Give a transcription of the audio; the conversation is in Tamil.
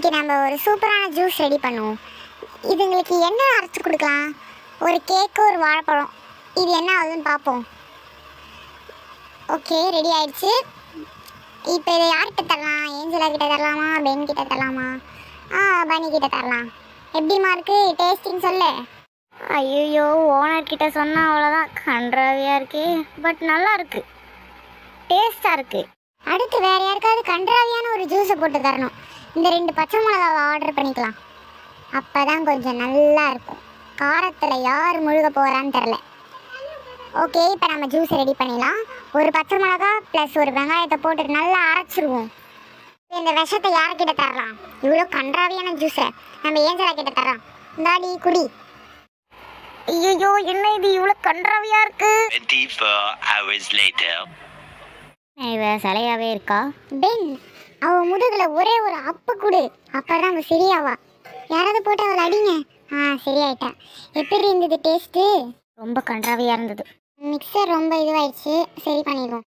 இன்னைக்கு நம்ம ஒரு சூப்பரான ஜூஸ் ரெடி பண்ணுவோம். இதுங்களுக்கு என்ன அரைச்சி கொடுக்கலாம்? ஒரு கேக்கு, ஒரு வாழைப்பழம். இது என்ன ஆகுதுன்னு பார்ப்போம். ஓகே, ரெடி ஆயிடுச்சு. இப்போ இதை யார்கிட்ட தரலாம்? ஏஞ்சலா கிட்ட தரலாமா, பென் கிட்ட தரலாமா? பனி கிட்ட தரலாம். எப்படிமா இருக்கு டேஸ்டிங் சொல்லு. ஐயோ, ஓனர் கிட்ட சொன்னால் அவ்வளோதான், கன்றாவியாக இருக்கு. பட் நல்லா இருக்கு, டேஸ்டாக இருக்கு. அடுத்து வேறு யாருக்காவது கன்றாவியான ஒரு ஜூஸை போட்டு தரணும். இந்த 2 பச்சை மிளகாவை ஆர்டர் பண்ணிக்கலாம். அப்போ தான் கொஞ்சம் நல்லா இருக்கும். காரத்தில் யார் முழுக போகிறான்னு தெரில. ஓகே, இப்போ நம்ம ஜூஸ் ரெடி பண்ணிடலாம். ஒரு பச்சை மிளகா ப்ளஸ் ஒரு வெங்காயத்தை போட்டு நல்லா அரைச்சிருவோம். இந்த விஷத்தை யார்கிட்ட தரலாம்? இவ்வளோ கன்றாவியான ஜூஸை நம்ம ஏஞ்சலா கிட்ட தரோம். இந்தாடி குடி. ஐயோ, என்ன இது இவ்வளோ கன்றாவியாக இருக்கு. 24 hours later. இவ சிலையாவே இருக்கா? பென், அவ முதுகுல ஒரே ஒரு அப்பு கொடு, அப்பதான் அவ சரியாவா. யாராவது போட்டு அவளை அடிங்க. சரியாயிட்டா. எப்படி இருந்தது டேஸ்ட்டு? ரொம்ப கன்றாவியா இருந்தது. மிக்சர் ரொம்ப இதுவாயிடுச்சு, சரி பண்ணிடுவோம்.